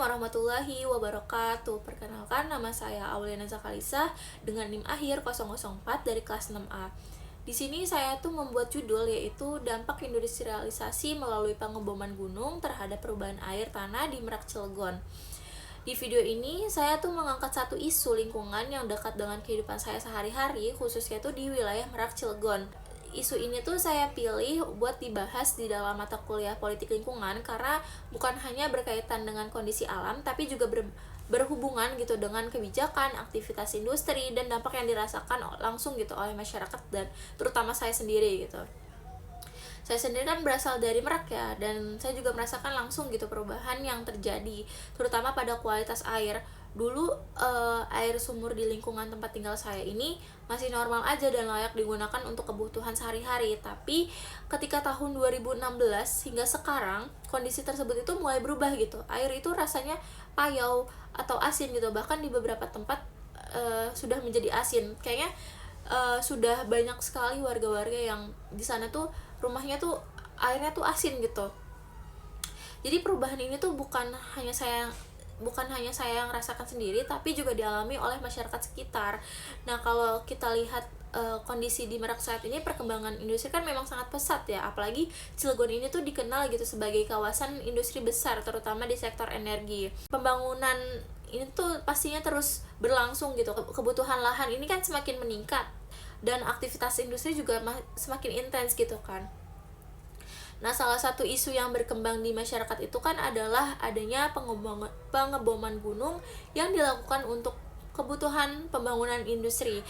warahmatullahi wabarakatuh. Perkenalkan, nama saya Auliana Zakalisa dengan NIM akhir 004 dari kelas 6A. Di sini saya tuh membuat judul yaitu dampak industrialisasi melalui pengeboman gunung terhadap perubahan air tanah di Merak Cilegon. Di video ini saya tuh mengangkat satu isu lingkungan yang dekat dengan kehidupan saya sehari-hari, khususnya tuh di wilayah Merak Cilegon. Isu ini tuh saya pilih buat dibahas di dalam mata kuliah politik lingkungan karena bukan hanya berkaitan dengan kondisi alam tapi juga berhubungan gitu dengan kebijakan, aktivitas industri, dan dampak yang dirasakan langsung gitu oleh masyarakat dan terutama saya sendiri gitu. Saya sendiri kan berasal dari Merak ya, dan saya juga merasakan langsung gitu perubahan yang terjadi terutama pada kualitas air. Dulu air sumur di lingkungan tempat tinggal saya ini masih normal aja dan layak digunakan untuk kebutuhan sehari-hari. Tapi ketika tahun 2016 hingga sekarang kondisi tersebut itu mulai berubah gitu. Air itu rasanya payau atau asin gitu. Bahkan di beberapa tempat sudah menjadi asin. Kayaknya sudah banyak sekali warga-warga yang di sana tuh rumahnya tuh airnya tuh asin gitu. Jadi perubahan ini tuh bukan hanya saya yang rasakan sendiri tapi juga dialami oleh masyarakat sekitar. Nah, kalau kita lihat kondisi di Merak saat ini, perkembangan industri kan memang sangat pesat ya, apalagi Cilegon ini tuh dikenal gitu sebagai kawasan industri besar terutama di sektor energi. Pembangunan ini tuh pastinya terus berlangsung gitu. Kebutuhan lahan ini kan semakin meningkat dan aktivitas industri juga semakin intens gitu kan. Nah, salah satu isu yang berkembang di masyarakat itu kan adalah adanya pengeboman gunung yang dilakukan untuk kebutuhan pembangunan industri.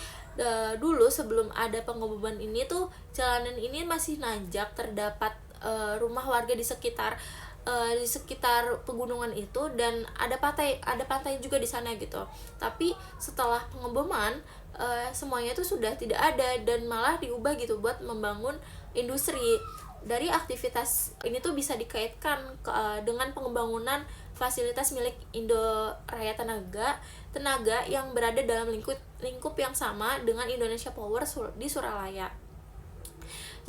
Dulu sebelum ada pengeboman ini tuh jalanan ini masih nanjak, terdapat rumah warga di sekitar pegunungan itu, dan ada pantai juga di sana gitu. Tapi setelah pengeboman semuanya itu sudah tidak ada dan malah diubah gitu buat membangun industri. Dari aktivitas ini tuh bisa dikaitkan dengan pembangunan fasilitas milik Indo Raya Tenaga yang berada dalam lingkup yang sama dengan Indonesia Power di Suralaya.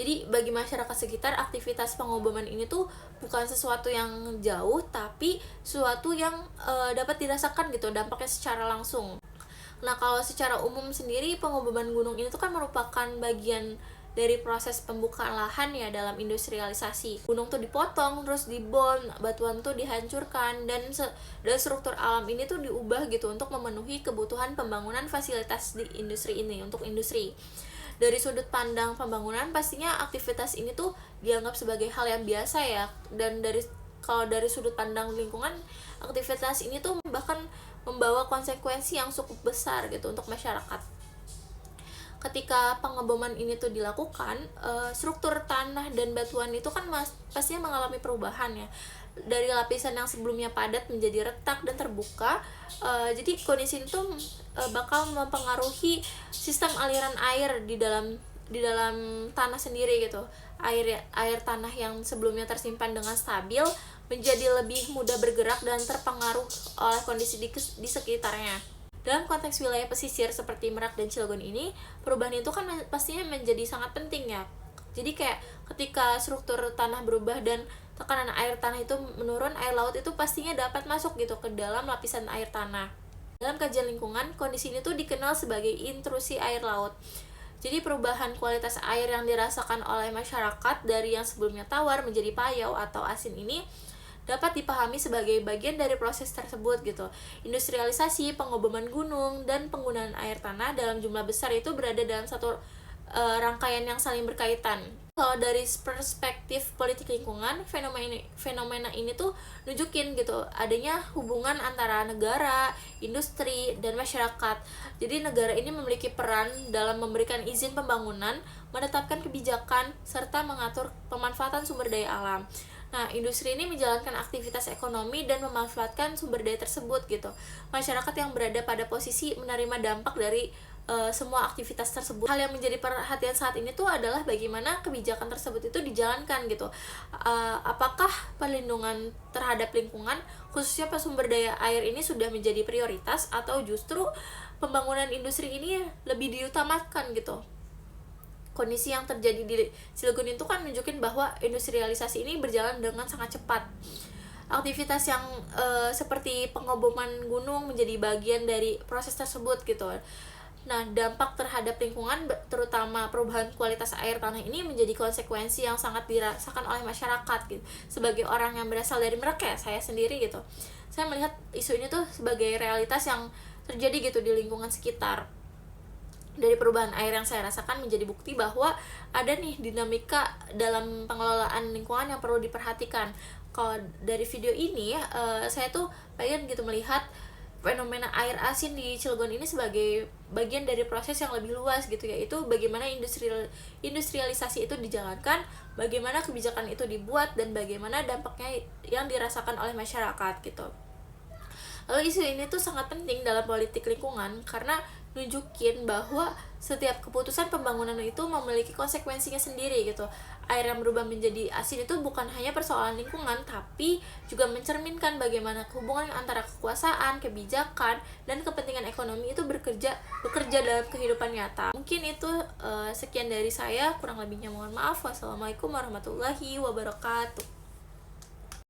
Jadi bagi masyarakat sekitar, aktivitas pengeboman ini tuh bukan sesuatu yang jauh tapi sesuatu yang dapat dirasakan gitu dampaknya secara langsung. Nah, kalau secara umum sendiri pengeboman gunung ini tuh kan merupakan bagian dari proses pembukaan lahan ya dalam industrialisasi. Gunung tuh dipotong, terus dibon, batuan tuh dihancurkan, dan struktur alam ini tuh diubah gitu untuk memenuhi kebutuhan pembangunan fasilitas di industri ini, untuk industri. Dari sudut pandang pembangunan, pastinya aktivitas ini tuh dianggap sebagai hal yang biasa ya, dan kalau dari sudut pandang lingkungan, aktivitas ini tuh bahkan membawa konsekuensi yang cukup besar gitu untuk masyarakat. Ketika pengeboman ini tuh dilakukan, struktur tanah dan batuan itu kan pastinya mengalami perubahan ya. Dari lapisan yang sebelumnya padat menjadi retak dan terbuka. Jadi kondisi itu bakal mempengaruhi sistem aliran air di dalam tanah sendiri gitu. Air tanah yang sebelumnya tersimpan dengan stabil menjadi lebih mudah bergerak dan terpengaruh oleh kondisi di sekitarnya. Dalam konteks wilayah pesisir seperti Merak dan Cilegon ini, perubahan itu kan pastinya menjadi sangat penting ya. Jadi kayak ketika struktur tanah berubah dan tekanan air tanah itu menurun, air laut itu pastinya dapat masuk gitu ke dalam lapisan air tanah. Dalam kajian lingkungan, kondisi ini tuh dikenal sebagai intrusi air laut. Jadi perubahan kualitas air yang dirasakan oleh masyarakat dari yang sebelumnya tawar menjadi payau atau asin ini dapat dipahami sebagai bagian dari proses tersebut gitu. Industrialisasi, pengeboman gunung, dan penggunaan air tanah dalam jumlah besar itu berada dalam satu rangkaian yang saling berkaitan. Kalau dari perspektif politik lingkungan, fenomena ini tuh nunjukin gitu adanya hubungan antara negara, industri, dan masyarakat. Jadi negara ini memiliki peran dalam memberikan izin pembangunan, menetapkan kebijakan, serta mengatur pemanfaatan sumber daya alam. Nah, industri ini menjalankan aktivitas ekonomi dan memanfaatkan sumber daya tersebut gitu. Masyarakat yang berada pada posisi menerima dampak dari semua aktivitas tersebut. Hal yang menjadi perhatian saat ini tuh adalah bagaimana kebijakan tersebut itu dijalankan gitu. Apakah perlindungan terhadap lingkungan, khususnya sumber daya air ini sudah menjadi prioritas atau justru pembangunan industri ini lebih diutamakan gitu. Kondisi yang terjadi di Cilegon itu kan menunjukkan bahwa industrialisasi ini berjalan dengan sangat cepat. aktivitas yang seperti pengeboman gunung menjadi bagian dari proses tersebut gitu. Nah, dampak terhadap lingkungan, terutama perubahan kualitas air tanah ini menjadi konsekuensi yang sangat dirasakan oleh masyarakat gitu. Sebagai orang yang berasal dari Merauke, saya sendiri gitu, saya melihat isu ini tuh sebagai realitas yang terjadi gitu di lingkungan sekitar. Dari perubahan air yang saya rasakan menjadi bukti bahwa ada nih dinamika dalam pengelolaan lingkungan yang perlu diperhatikan. Kalau dari video ini, saya tuh pengen gitu melihat fenomena air asin di Cilegon ini sebagai bagian dari proses yang lebih luas gitu, yaitu bagaimana industrialisasi itu dijalankan, bagaimana kebijakan itu dibuat, dan bagaimana dampaknya yang dirasakan oleh masyarakat gitu. Lalu isu ini tuh sangat penting dalam politik lingkungan karena nunjukin bahwa setiap keputusan pembangunan itu memiliki konsekuensinya sendiri gitu. Air yang berubah menjadi asin itu bukan hanya persoalan lingkungan, tapi juga mencerminkan bagaimana hubungan antara kekuasaan, kebijakan, dan kepentingan ekonomi itu bekerja dalam kehidupan nyata. Mungkin itu sekian dari saya, kurang lebihnya mohon maaf. Wassalamualaikum warahmatullahi wabarakatuh.